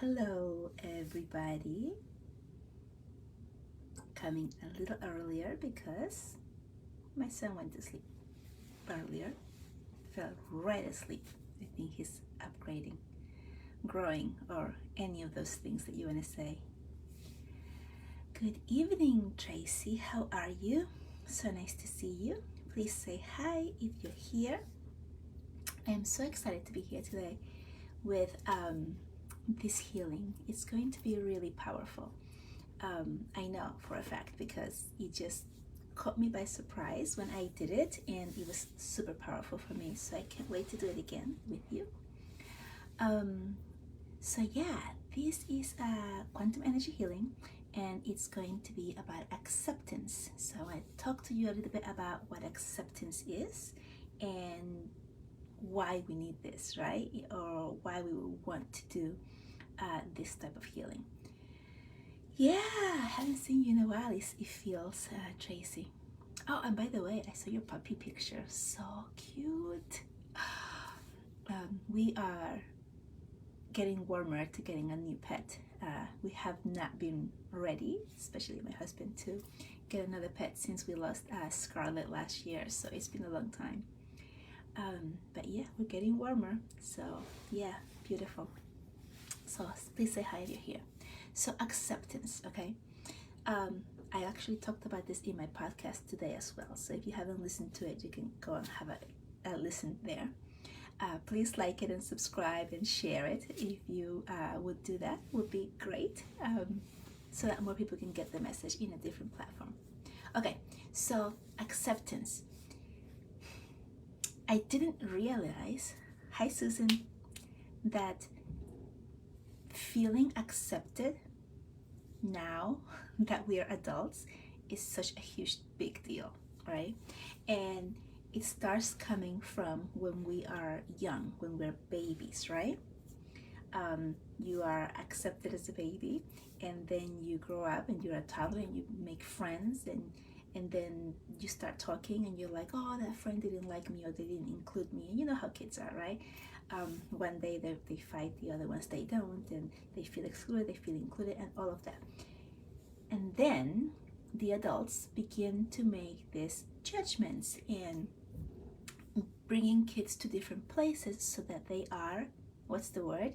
Hello, everybody. Coming a little earlier because my son went to sleep earlier, fell right asleep. I think he's upgrading, growing, or any of those things that you want to say. Good evening, Tracy. How are you? So nice to see you. Please say hi if you're here. I am so excited to be here today with this healing. It's going to be really powerful. I know for a fact because it just caught me by surprise when I did it, and it was super powerful for me. So I can't wait to do it again with you. So yeah, this is quantum energy healing, and it's going to be about acceptance. So I talked to you a little bit about what acceptance is and why we need this, right? Or why we would want to do this type of healing. Yeah, I haven't seen you in a while. It feels, Tracy. Oh, and by the way, I saw your puppy picture. So cute. We are getting warmer to getting a new pet. We have not been ready, especially my husband, to get another pet since we lost Scarlett last year. So it's been a long time. But yeah, we're getting warmer. So yeah, beautiful. So please say hi if you're here. So acceptance, okay? I actually talked about this in my podcast today as well. So if you haven't listened to it, you can go and have a listen there. Please like it and subscribe and share it. If you would do that, would be great. So that more people can get the message in a different platform. Okay, so acceptance. I didn't realize, hi Susan, that feeling accepted now that we are adults is such a huge big deal, right? And it starts coming from when we are young, when we're babies, right? You are accepted as a baby, and then you grow up and you're a toddler and you make friends, and then you start talking and you're like, oh, that friend didn't like me or they didn't include me. And you know how kids are, right? One day they fight, the other ones they don't, and they feel excluded, they feel included, and all of that. And then the adults begin to make these judgments and bringing kids to different places so that they are, what's the word?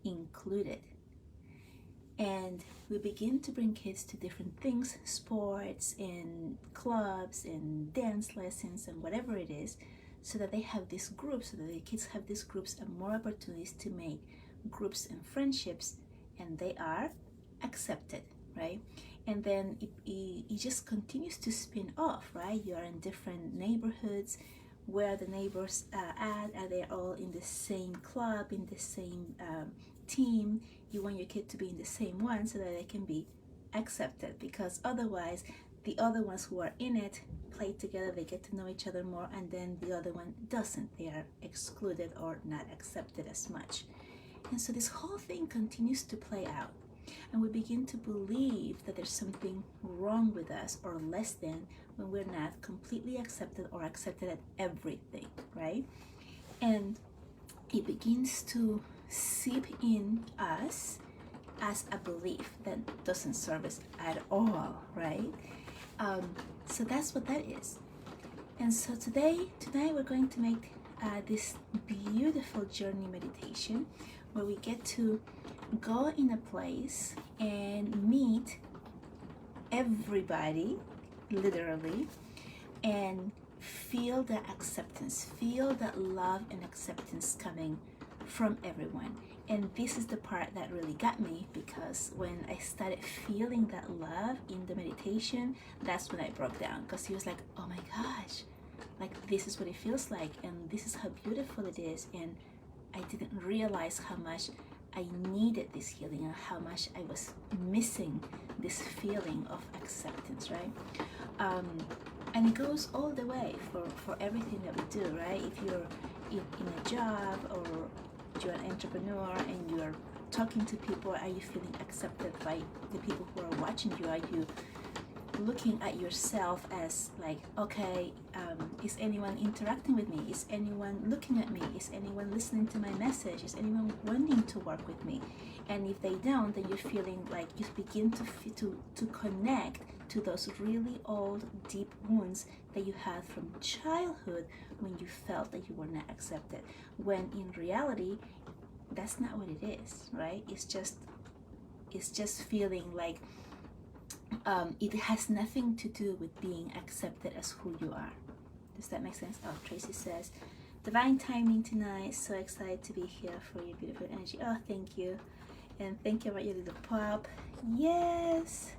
Included. And we begin to bring kids to different things, sports and clubs and dance lessons and whatever it is, so that they have these groups, so that the kids have these groups and more opportunities to make groups and friendships, and they are accepted, right? And then it just continues to spin off, right? You are in different neighborhoods. Where the neighbors at? Are they all in the same club, in the same team? You want your kid to be in the same one so that they can be accepted, because otherwise the other ones who are in it play together, they get to know each other more, and then the other one doesn't. They are excluded or not accepted as much. And so this whole thing continues to play out, and we begin to believe that there's something wrong with us or less than when we're not completely accepted or accepted at everything, right? And it begins to seep in us as a belief that doesn't serve us at all, right? So that's what that is. And so tonight we're going to make this beautiful journey meditation where we get to go in a place and meet everybody, literally, and feel the acceptance, feel that love and acceptance coming from everyone. And this is the part that really got me, because when I started feeling that love in the meditation, that's when I broke down, because he was like, oh my gosh, like this is what it feels like, and this is how beautiful it is. And I didn't realize how much I needed this healing and how much I was missing this feeling of acceptance, right? And it goes all the way for everything that we do, right? If you're in a job, or you're an entrepreneur and you're talking to people, are you feeling accepted by the people who are watching you? Are you looking at yourself as like, okay, is anyone interacting with me? Is anyone looking at me? Is anyone listening to my message? Is anyone wanting to work with me? And if they don't, then you're feeling like you begin to connect to those really old, deep wounds that you had from childhood when you felt that you were not accepted. When in reality, that's not what it is, right? It's just feeling like it has nothing to do with being accepted as who you are. Does that make sense? Oh, Tracy says, divine timing tonight. So excited to be here for your beautiful energy. Oh, thank you. And thank you about your little pop. Yes.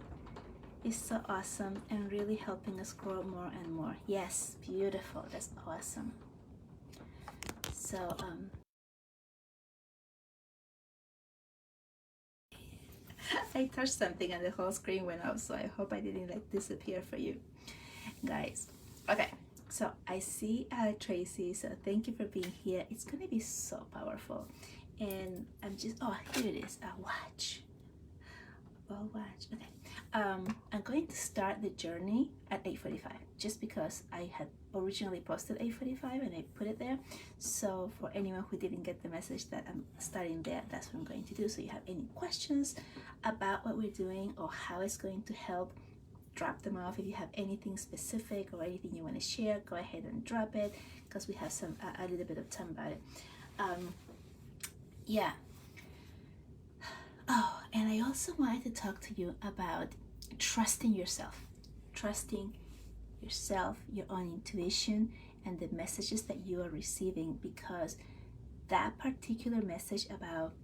It's so awesome and really helping us grow more and more. Yes, beautiful. That's awesome. So, I touched something and the whole screen went up, so I hope I didn't like disappear for you guys. Okay, so I see Tracy, so thank you for being here. It's gonna be so powerful. And I'm just, oh, here it is, a watch. Well, watch. Okay. I'm going to start the journey at 8:45 just because I had originally posted 8:45 and I put it there. So for anyone who didn't get the message that I'm starting there, that's what I'm going to do. So you have any questions about what we're doing or how it's going to help, drop them off. If you have anything specific or anything you want to share, go ahead and drop it because we have a little bit of time about it. Yeah. Oh, and I also wanted to talk to you about trusting yourself, your own intuition, and the messages that you are receiving, because that particular message about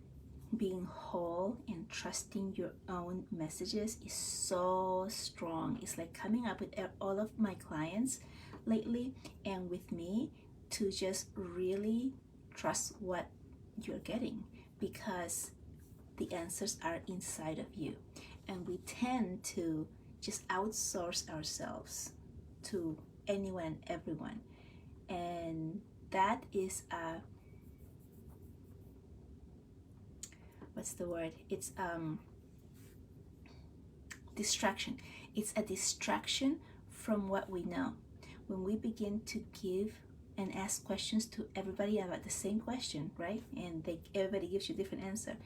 being whole and trusting your own messages is so strong. It's like coming up with all of my clients lately and with me to just really trust what you're getting, because the answers are inside of you, and we tend to just outsource ourselves to anyone and everyone, and that is a, what's the word, it's distraction. It's a distraction from what we know. When we begin to give and ask questions to everybody about the same question, right, and everybody gives you a different answer,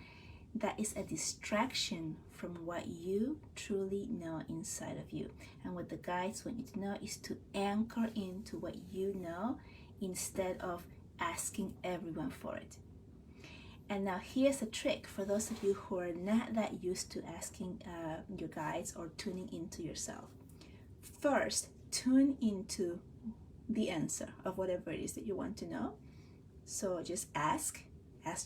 that is a distraction from what you truly know inside of you. And what the guides want you to know is to anchor into what you know instead of asking everyone for it. And now here's a trick for those of you who are not that used to asking your guides or tuning into yourself. First, tune into the answer of whatever it is that you want to know. So just ask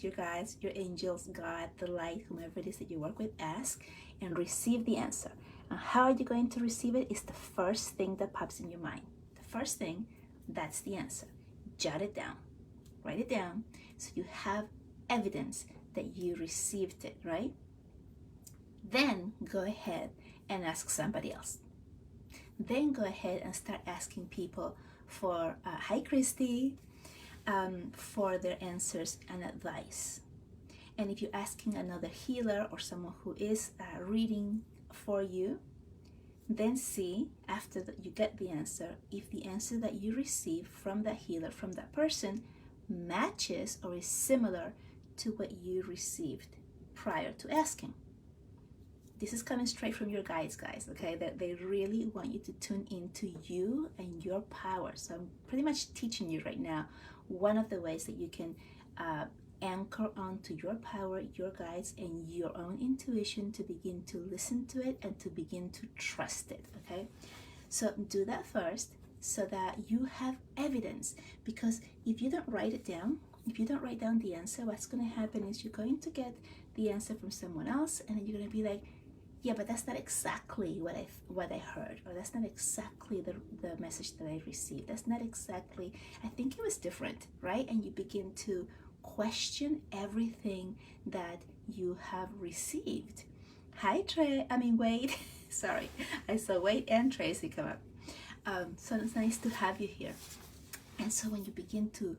your guides, your angels, God, the light, whomever it is that you work with, ask and receive the answer. And how are you going to receive it? Is the first thing that pops in your mind. The first thing, that's the answer. Jot it down, write it down, so you have evidence that you received it, right? Then go ahead and ask somebody else. Then go ahead and start asking people for, hi Christy, for their answers and advice. And if you're asking another healer or someone who is reading for you, then see, after you get the answer, if the answer that you receive from that healer, from that person, matches or is similar to what you received prior to asking. This is coming straight from your guides, guys, okay? That they really want you to tune into you and your power. So I'm pretty much teaching you right now one of the ways that you can anchor onto your power, your guides, and your own intuition to begin to listen to it and to begin to trust it, okay? So do that first so that you have evidence, because if you don't write it down, if you don't write down the answer, what's going to happen is you're going to get the answer from someone else, and then you're going to be like, yeah, but that's not exactly what I heard, or that's not exactly the message that I received. That's not exactly, I think it was different, right? And you begin to question everything that you have received. Hi, Wade. Sorry, I saw Wade and Tracy come up. So it's nice to have you here. And so when you begin to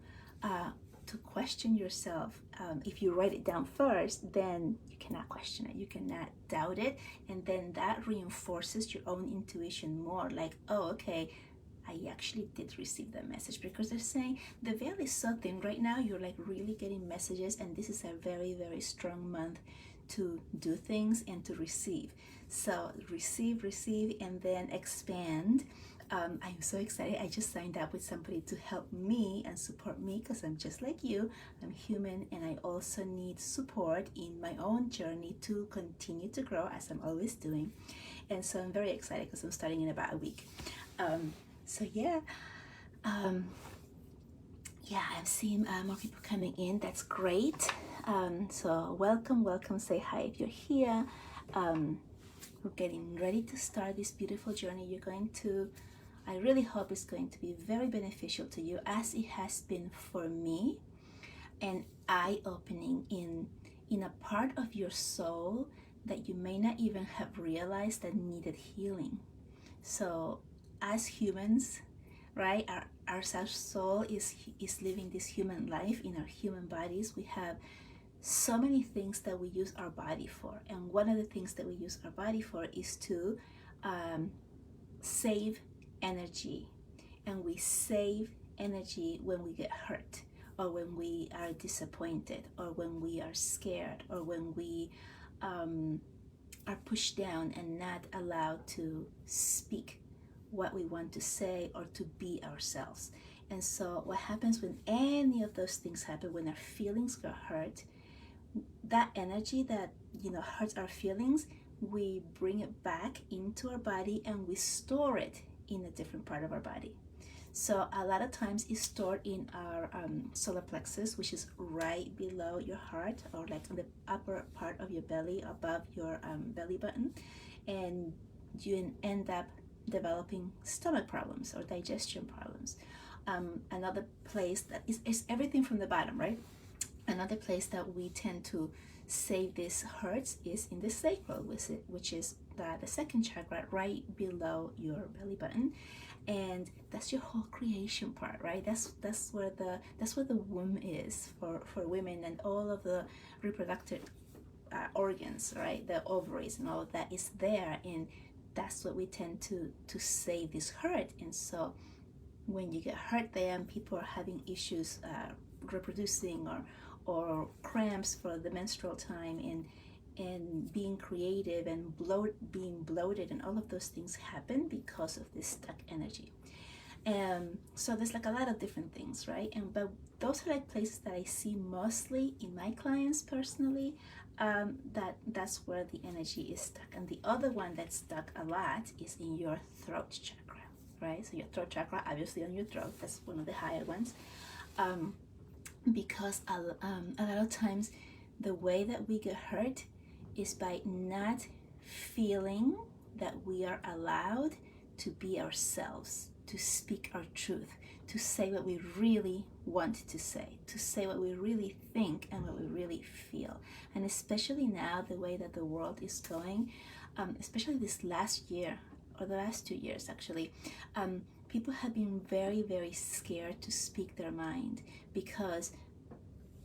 to question yourself. If you write it down first, then you cannot question it, you cannot doubt it, and then that reinforces your own intuition more, like, oh, okay, I actually did receive that message, because they're saying the veil is so thin right now. You're like really getting messages, and this is a very, very strong month to do things and to receive. So receive, and then expand. I'm so excited. I just signed up with somebody to help me and support me, because I'm just like you. I'm human, and I also need support in my own journey to continue to grow, as I'm always doing. And so I'm very excited because I'm starting in about a week. So yeah, I'm seeing more people coming in. That's great. So welcome. Say hi if you're here. We're getting ready to start this beautiful journey. I really hope it's going to be very beneficial to you, as it has been for me, and eye-opening in a part of your soul that you may not even have realized that needed healing. So as humans, right, our soul is living this human life in our human bodies. We have so many things that we use our body for, and one of the things that we use our body for is to save energy. And we save energy when we get hurt, or when we are disappointed, or when we are scared, or when we are pushed down and not allowed to speak what we want to say or to be ourselves. And so what happens when any of those things happen, when our feelings get hurt, that energy that hurts our feelings, we bring it back into our body, and we store it in a different part of our body. So a lot of times it's stored in our solar plexus, which is right below your heart, or like on the upper part of your belly, above your belly button, and you end up developing stomach problems or digestion problems. Another place that is everything from the bottom, right? Another place that we tend to save these hurts is in the sacral, which is the second chakra, right below your belly button, and that's your whole creation part, right? That's where the womb is for women, and all of the reproductive organs, right? The ovaries and all of that is there, and that's what we tend to save this hurt. And so when you get hurt there, and people are having issues reproducing, or cramps for the menstrual time, and being creative, and being bloated, and all of those things happen because of this stuck energy. So there's like a lot of different things, right? But those are like places that I see mostly in my clients personally, that's where the energy is stuck. And the other one that's stuck a lot is in your throat chakra, right? So your throat chakra, obviously on your throat, that's one of the higher ones. Because a lot of times the way that we get hurt is by not feeling that we are allowed to be ourselves, to speak our truth, to say what we really want to say what we really think and what we really feel. And especially now, the way that the world is going, especially this last year, or the last 2 years actually, people have been very, very scared to speak their mind, because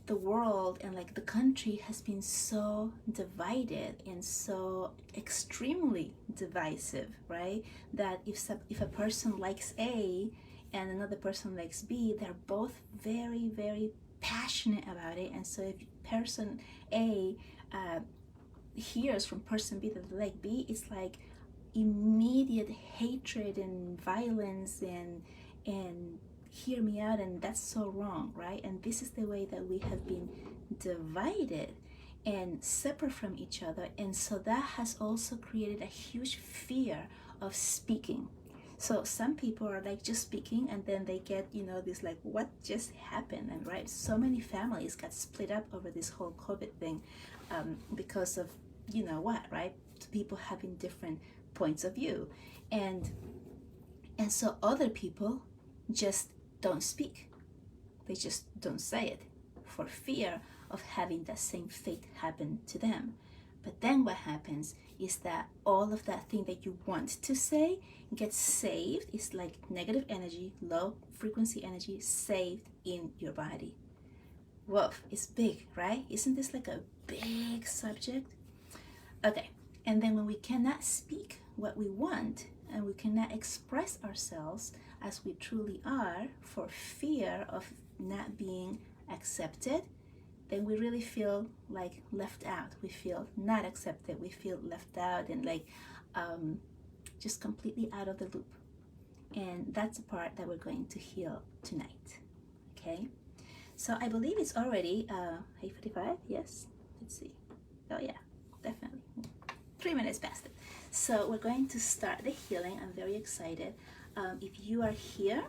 the world and like the country has been so divided and so extremely divisive, right? That if a person likes A and another person likes B, they're both very, very passionate about it. And so if person A hears from person B that they like B, it's like immediate hatred and violence and hear me out, and that's so wrong, right? And this is the way that we have been divided and separate from each other. And so that has also created a huge fear of speaking. So some people are like just speaking, and then they get this like, what just happened? And right, so many families got split up over this whole COVID thing, because of what, right? People having different points of view, and so other people just don't speak. They just don't say it for fear of having that same fate happen to them. But then what happens is that all of that thing that you want to say gets saved. It's like negative energy, low frequency energy saved in your body. Whoa, it's big, right? Isn't this like a big subject? Okay, and then when we cannot speak what we want and we cannot express ourselves as we truly are for fear of not being accepted, then we really feel like left out. We feel not accepted. We feel left out and like just completely out of the loop. And that's the part that we're going to heal tonight. Okay? So I believe it's already 8:45. Yes. Let's see. Oh yeah, definitely. 3 minutes past it. So we're going to start the healing. I'm very excited. If you are here,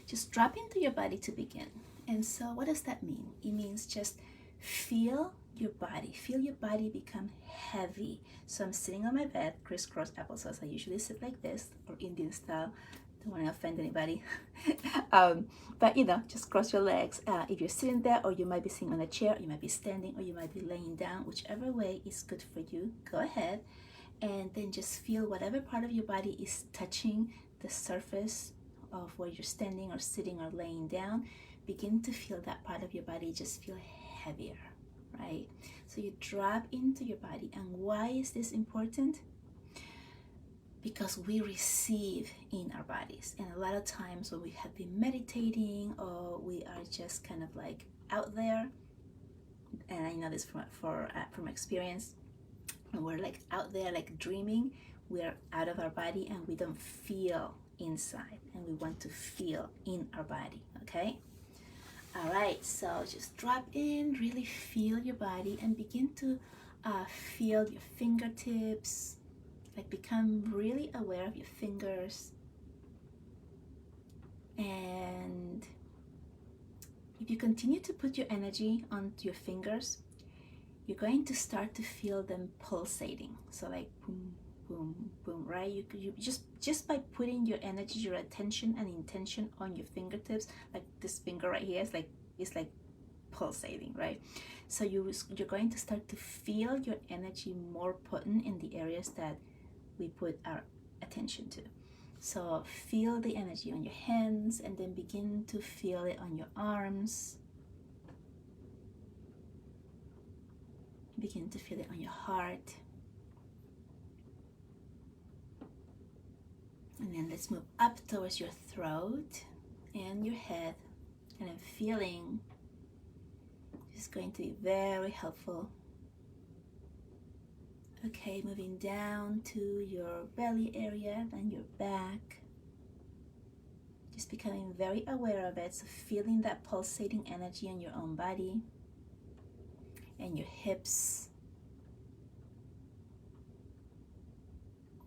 just drop into your body to begin. And so what does that mean? It means just feel your body. Feel your body become heavy. So I'm sitting on my bed, crisscross applesauce. I usually sit like this, or Indian style. Don't want to offend anybody. But just cross your legs. If you're sitting there, or you might be sitting on a chair, you might be standing, or you might be laying down, whichever way is good for you, go ahead. And then just feel whatever part of your body is touching the surface of where you're standing or sitting or laying down. Begin to feel that part of your body just feel heavier, right? So you drop into your body. And why is this important? Because we receive in our bodies. And a lot of times when we have been meditating, or we are just kind of like out there, and I know this from experience, and we're like out there like dreaming, we're out of our body and we don't feel inside, and we want to feel in our body. Okay, all right, so just drop in, really feel your body, and begin to feel your fingertips. Like, become really aware of your fingers. And if you continue to put your energy onto your fingers, you're going to start to feel them pulsating. So like boom, boom, boom, right? You just by putting your energy, your attention and intention on your fingertips, like this finger right here, it's like pulsating, right? So you're going to start to feel your energy more potent in the areas that we put our attention to. So feel the energy on your hands, and then begin to feel it on your arms. Begin to feel it on your heart. And then let's move up towards your throat and your head. And I'm feeling this is going to be very helpful. Okay, moving down to your belly area and your back. Just becoming very aware of it. So feeling that pulsating energy in your own body. And your hips.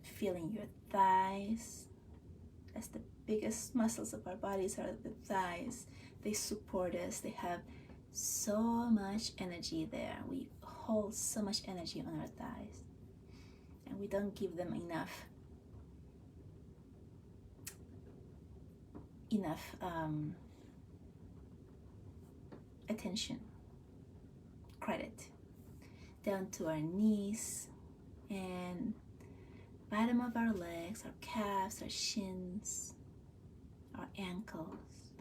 Feeling your thighs. That's the biggest muscles of our bodies, are the thighs. They support us. They have so much energy there. We hold so much energy on our thighs, and we don't give them enough attention, credit. Down to our knees and bottom of our legs, our calves, our shins, our ankles,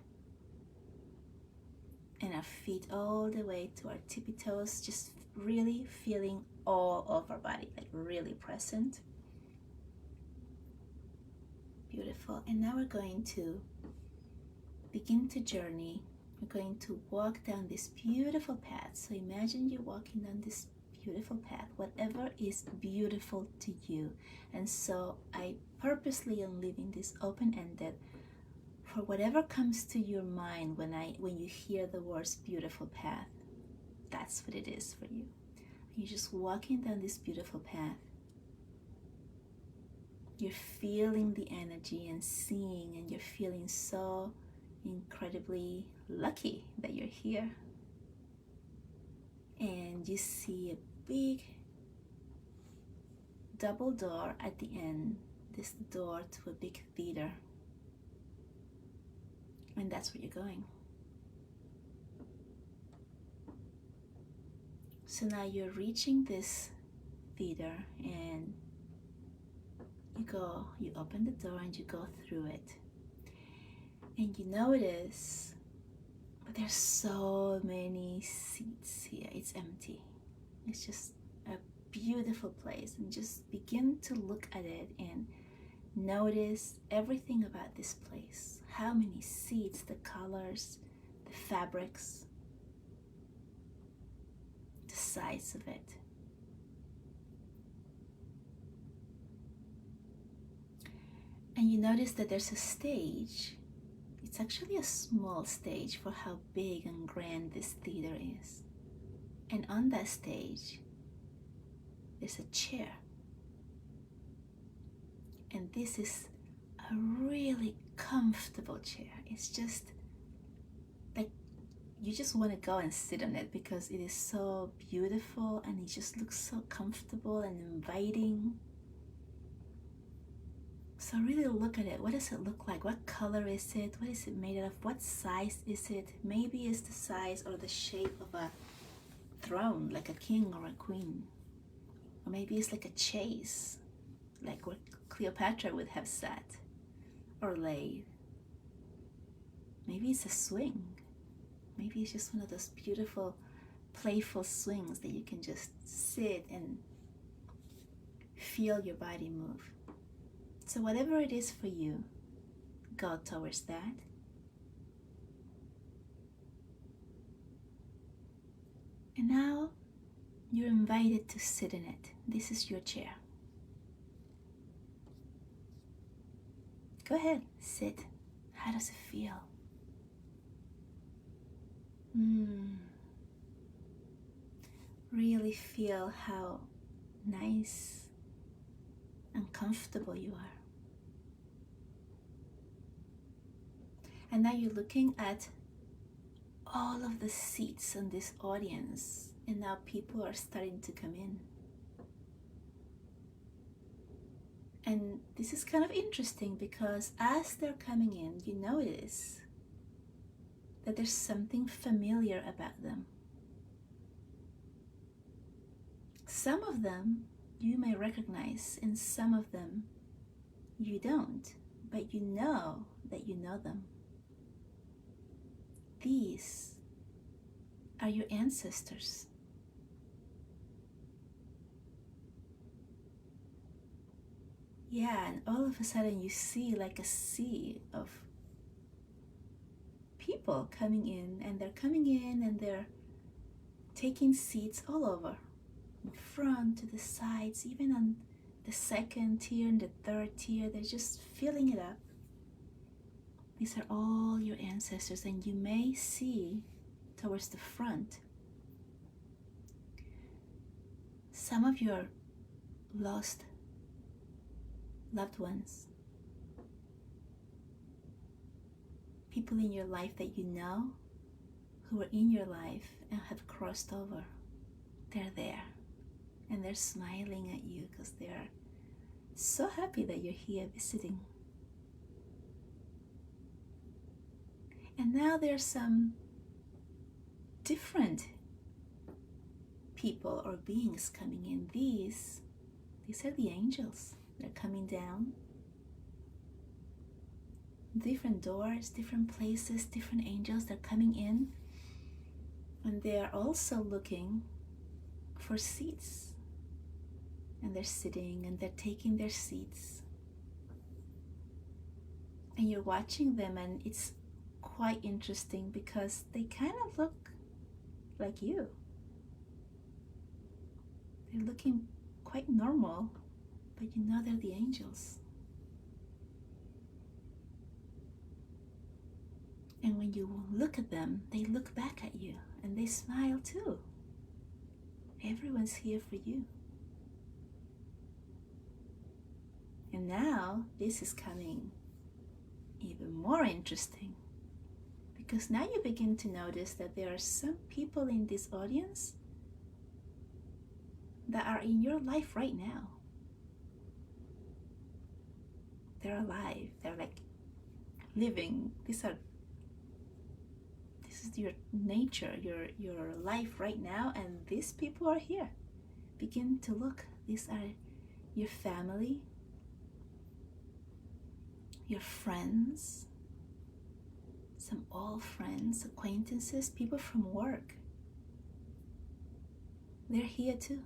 and our feet all the way to our tippy toes, just really feeling all of our body, like really present. Beautiful. And now we're going to begin to journey. We're going to walk down this beautiful path. So imagine you're walking down this beautiful path, whatever is beautiful to you. And so I purposely am leaving this open-ended for whatever comes to your mind when you hear the words beautiful path. That's what it is for you. You're just walking down this beautiful path. You're feeling the energy and seeing, and you're feeling so incredibly lucky that you're here. And you see a big double door at the end, this door to a big theater. And that's where you're going. So now you're reaching this theater, and you open the door and you go through it. And you notice But there's so many seats here. It's empty. It's just a beautiful place. And just begin to look at it and notice everything about this place. How many seats, the colors, the fabrics, the size of it. And you notice that there's a stage. It's actually a small stage for how big and grand this theater is. And on that stage, there's a chair. And this is a really comfortable chair. It's just like you just want to go and sit on it because it is so beautiful and it just looks so comfortable and inviting. So really look at it. What does it look like? What color is it? What is it made out of? What size is it? Maybe it's the size or the shape of a throne, like a king or a queen. Or maybe it's like a chaise, like what Cleopatra would have sat or laid. Maybe it's a swing. Maybe it's just one of those beautiful, playful swings that you can just sit and feel your body move. So whatever it is for you, go towards that. And now you're invited to sit in it. This is your chair. Go ahead, sit. How does it feel? Really feel how nice and comfortable you are. And now you're looking at all of the seats in this audience, and now people are starting to come in. And this is kind of interesting because as they're coming in, you notice that there's something familiar about them. Some of them you may recognize, and some of them you don't, but you know that you know them. These are your ancestors. Yeah, and all of a sudden you see like a sea of people coming in, and they're coming in and they're taking seats all over, in front, to the sides, even on the second tier and the third tier. They're just filling it up. These are all your ancestors, and you may see towards the front some of your lost loved ones, people in your life that you know who are in your life and have crossed over. They're there and they're smiling at you because they're so happy that you're here visiting. And now there's some different people or beings coming in. These are the angels. They're coming down. Different doors, different places, different angels. They're coming in. And they're also looking for seats. And they're sitting and they're taking their seats. And you're watching them, and it's quite interesting because they kind of look like you. They're looking quite normal, but you know they're the angels. And when you look at them, they look back at you and they smile too. Everyone's here for you. And now this is coming even more interesting, because now you begin to notice that there are some people in this audience that are in your life right now. They're alive. They're like living. This is your nature, your life right now, and these people are here. Begin to look. These are your family, your friends, some old friends, acquaintances, people from work. They're here too.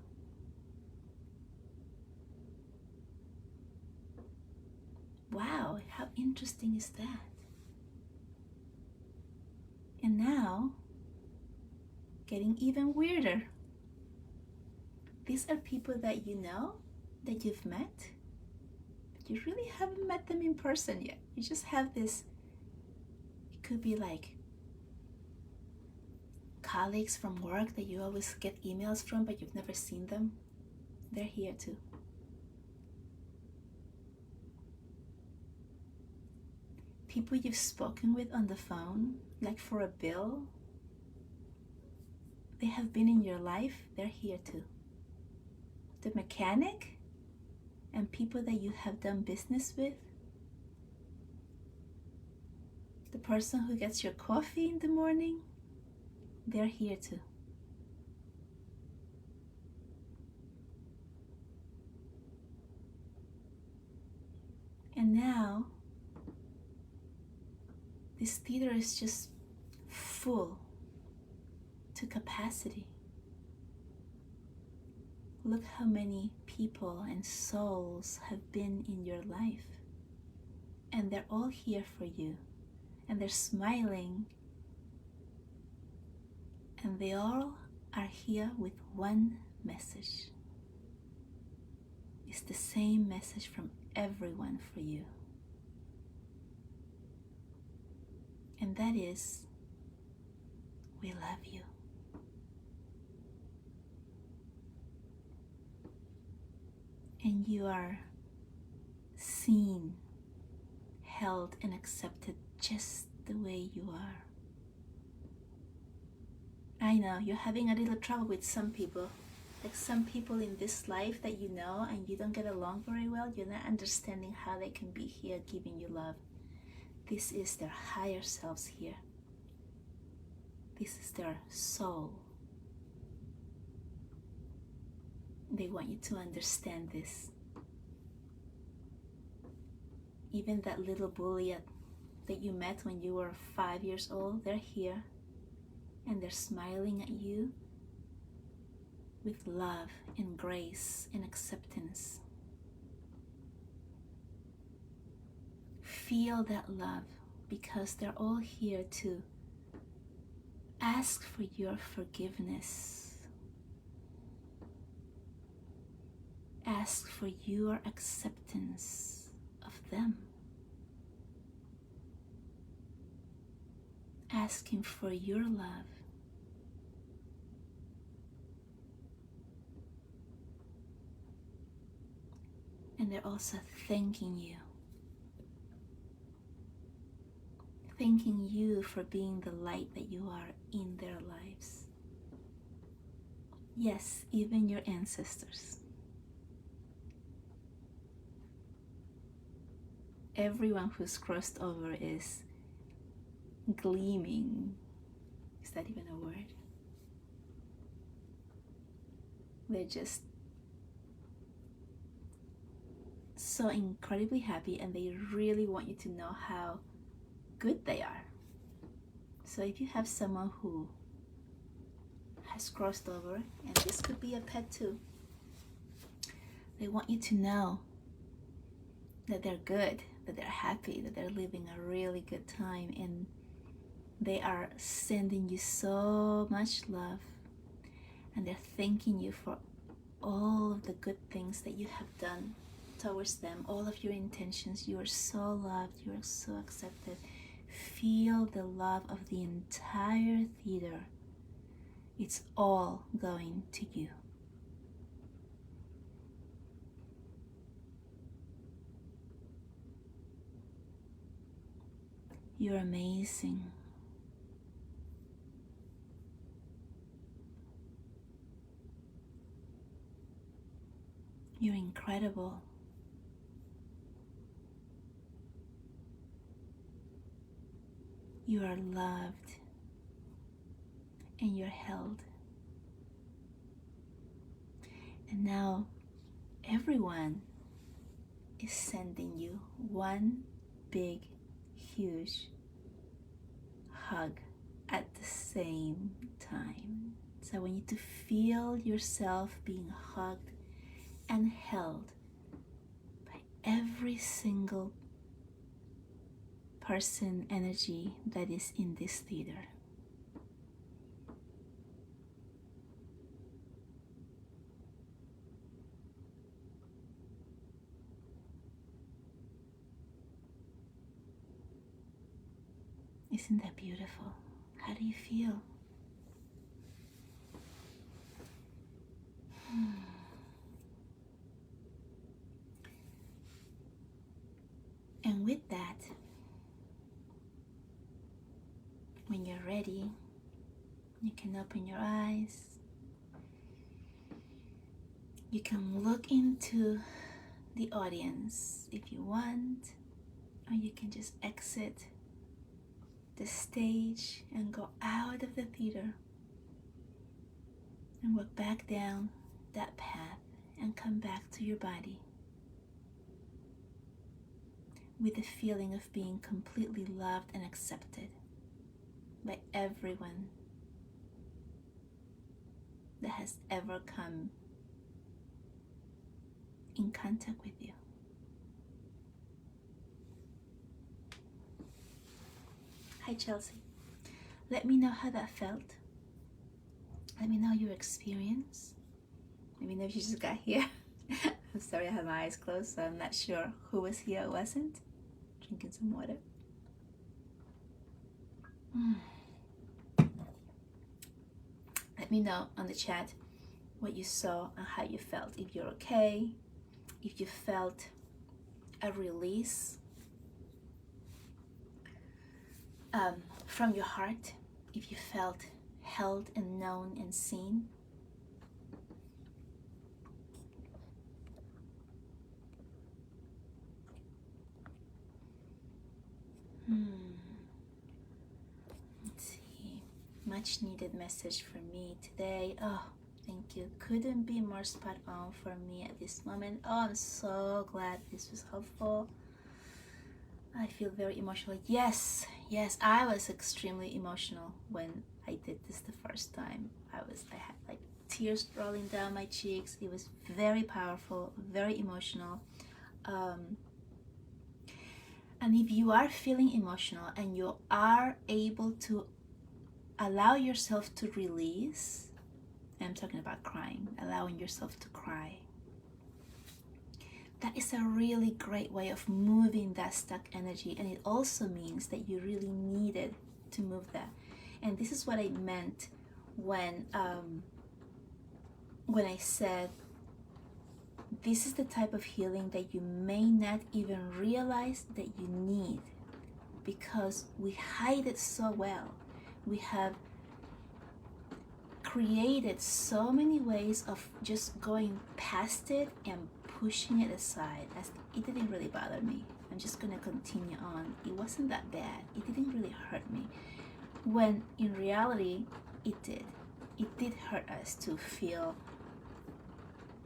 Wow, how interesting is that? And now, getting even weirder. These are people that you know, that you've met, but you really haven't met them in person yet. You just have this, it could be like colleagues from work that you always get emails from, but you've never seen them. They're here too. People you've spoken with on the phone, like for a bill, they have been in your life, they're here too. The mechanic and people that you have done business with, the person who gets your coffee in the morning, they're here too. And now, this theater is just full to capacity. Look how many people and souls have been in your life. And they're all here for you. And they're smiling. And they all are here with one message. It's the same message from everyone for you. And that is, we love you. And you are seen, held, and accepted just the way you are. I know you're having a little trouble with some people. Like some people in this life that you know and you don't get along very well, you're not understanding how they can be here giving you love. This is their higher selves here. This is their soul. They want you to understand this. Even that little bully that you met when you were 5 years old, they're here and they're smiling at you with love and grace and acceptance. Feel that love because they're all here to ask for your forgiveness. Ask for your acceptance of them. Asking for your love. And they're also thanking you. Thanking you for being the light that you are in their lives. Yes, even your ancestors. Everyone who's crossed over is gleaming. Is that even a word? They're just so incredibly happy and they really want you to know how good they are. So if you have someone who has crossed over, and this could be a pet too, they want you to know that they're good, that they're happy, that they're living a really good time, and they are sending you so much love, and they're thanking you for all of the good things that you have done towards them, all of your intentions. You are so loved, you are so accepted. Feel the love of the entire theater. It's all going to you. You're amazing. You're incredible. You are loved and you're held. And now everyone is sending you one big, huge hug at the same time. So I want you to feel yourself being hugged and held by every single person energy that is in this theater. Isn't that beautiful? How do you feel? And with that, when you're ready, you can open your eyes. You can look into the audience if you want, or you can just exit the stage and go out of the theater and walk back down that path and come back to your body with the feeling of being completely loved and accepted by everyone that has ever come in contact with you. Hi, Chelsea. Let me know how that felt. Let me know your experience. Let me know if you just got here. I'm sorry, I had my eyes closed, so I'm not sure who was here or wasn't. Drinking some water. Let me know on the chat what you saw and how you felt. If you're okay, if you felt a release from your heart, if you felt held and known and seen. Let's see. Much needed message for me today. Oh, thank you. Couldn't be more spot on for me at this moment. Oh, I'm so glad this was helpful. I feel very emotional. Yes, I was extremely emotional when I did this the first time. I had like tears rolling down my cheeks. It was very powerful, very emotional. And if you are feeling emotional and you are able to allow yourself to release, I'm talking about crying, allowing yourself to cry, that is a really great way of moving that stuck energy. And it also means that you really needed to move that. And this is what I meant when I said this is the type of healing that you may not even realize that you need, because we hide it so well. We have created so many ways of just going past it and pushing it aside as it didn't really bother me. I'm just gonna continue on. It wasn't that bad. It didn't really hurt me. When in reality, it did. It did hurt us to feel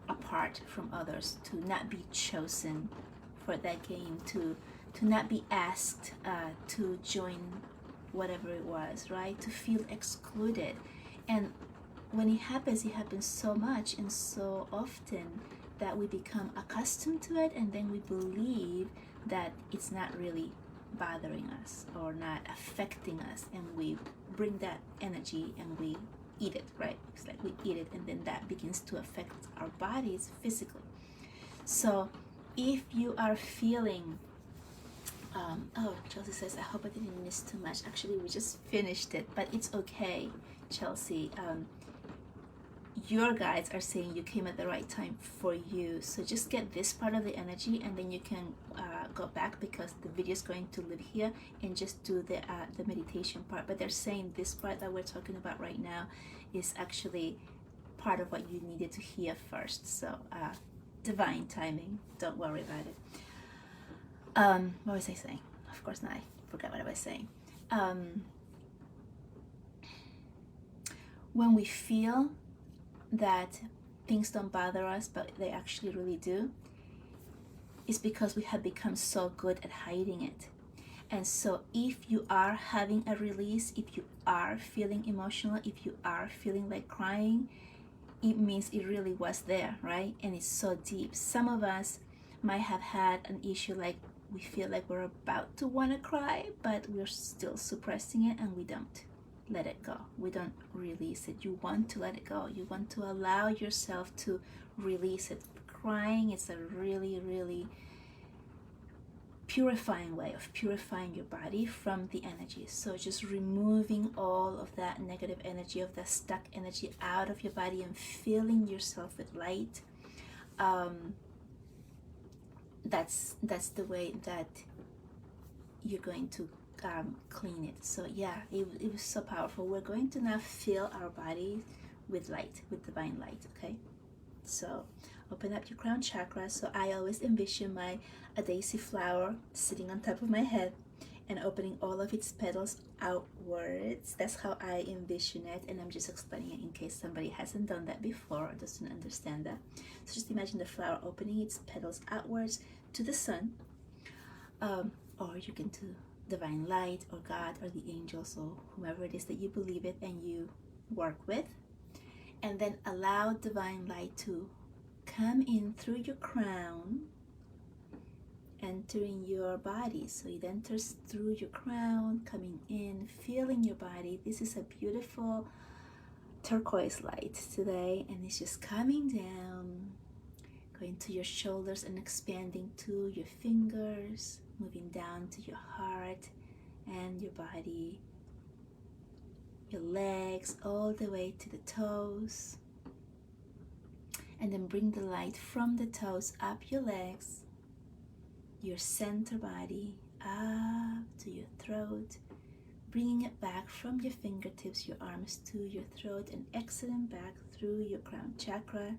apart from others, to not be chosen for that game, to not be asked to join whatever it was, right? To feel excluded. And when it happens so much and so often that we become accustomed to it, and then we believe that it's not really bothering us or not affecting us, and we bring that energy and we eat it, right? It's like we eat it, and then that begins to affect our bodies physically. So if you are feeling oh, Chelsea says, I hope I didn't miss too much. Actually, we just finished it, but it's okay, Chelsea. Your guides are saying you came at the right time for you. So just get this part of the energy, and then you can go back, because the video is going to live here, and just do the meditation part. But they're saying this part that we're talking about right now is actually part of what you needed to hear first. So divine timing. Don't worry about it. What was I saying? Of course not. I forgot what I was saying. When we feel that things don't bother us, but they actually really do, it's because we have become so good at hiding it. And so if you are having a release, if you are feeling emotional, if you are feeling like crying, it means it really was there, right? And it's so deep. Some of us might have had an issue like we feel like we're about to want to cry, but we're still suppressing it, and we don't let it go. We don't release it. You want to let it go. You want to allow yourself to release it. Crying is a really, really purifying way of purifying your body from the energy. So just removing all of that negative energy, of that stuck energy out of your body, and filling yourself with light. That's the way that you're going to clean it. So yeah, it was so powerful. We're going to now fill our body with light, with divine light. Okay, so open up your crown chakra. So I always envision a daisy flower sitting on top of my head and opening all of its petals outwards. That's how I envision it, and I'm just explaining it in case somebody hasn't done that before or doesn't understand that. So just imagine the flower opening its petals outwards to the sun, or you can do divine light or God or the angels or whomever it is that you believe it and you work with, and then allow divine light to come in through your crown, entering your body. So it enters through your crown, coming in, feeling your body. This is a beautiful turquoise light today, and it's just coming down, going to your shoulders and expanding to your fingers, moving down to your heart and your body, your legs, all the way to the toes. And then bring the light from the toes up your legs, your center body, up to your throat, bringing it back from your fingertips, your arms to your throat, and exiting back through your crown chakra.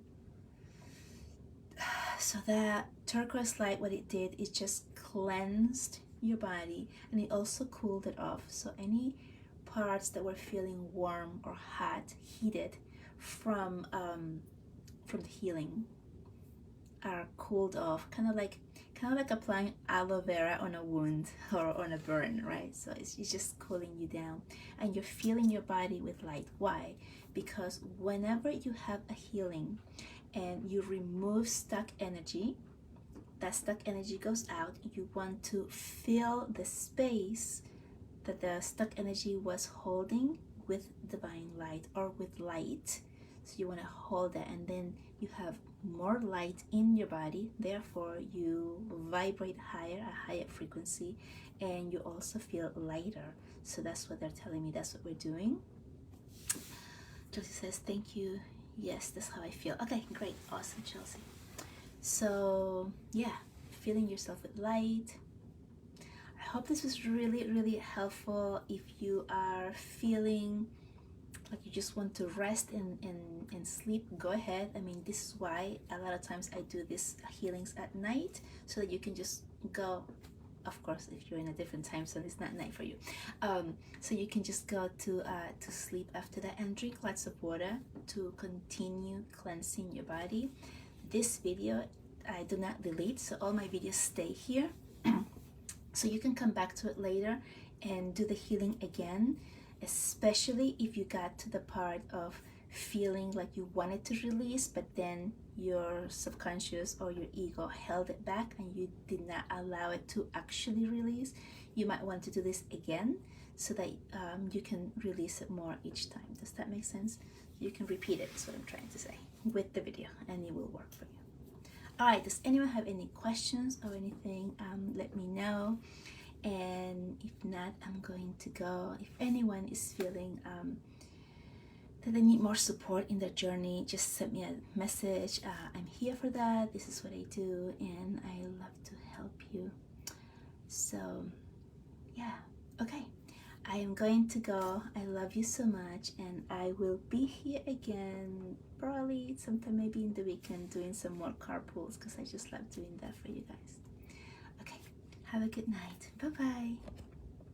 So that turquoise light, what it did is just cleansed your body, and it also cooled it off. So any parts that were feeling warm or hot, heated from the healing are cooled off, kind of like applying aloe vera on a wound or on a burn, right? So it's just cooling you down, and you're feeling your body with light. Why? Because whenever you have a healing and you remove stuck energy, that stuck energy goes out. You want to fill the space that the stuck energy was holding with divine light or with light. So you want to hold that, and then you have more light in your body. Therefore, you vibrate higher, a higher frequency, and you also feel lighter. So that's what they're telling me. That's what we're doing. Chelsea says, thank you. Yes, that's how I feel. Okay, great. Awesome, Chelsea. So yeah, filling yourself with light. I hope this was really, really helpful. If you are feeling like you just want to rest and sleep, go ahead. I mean, this is why a lot of times I do these healings at night, so that you can just go. Of course, if you're in a different time zone, it's not night for you. So you can just go to sleep after that, and drink lots of water to continue cleansing your body. This video I do not delete, so all my videos stay here. So you can come back to it later and do the healing again, especially if you got to the part of feeling like you wanted to release, but then your subconscious or your ego held it back and you did not allow it to actually release. You might want to do this again so that you can release it more each time. Does that make sense? You can repeat it, is what I'm trying to say, with the video, and it will work for you. All right, does anyone have any questions or anything? Let me know. And if not, I'm going to go. If anyone is feeling that they need more support in their journey, just send me a message. I'm here for that. This is what I do, and I love to help you. So yeah, okay, I am going to go. I love you so much, and I will be here again probably sometime, maybe in the weekend, doing some more carpools, because I just love doing that for you guys. Okay, have a good night. Bye bye.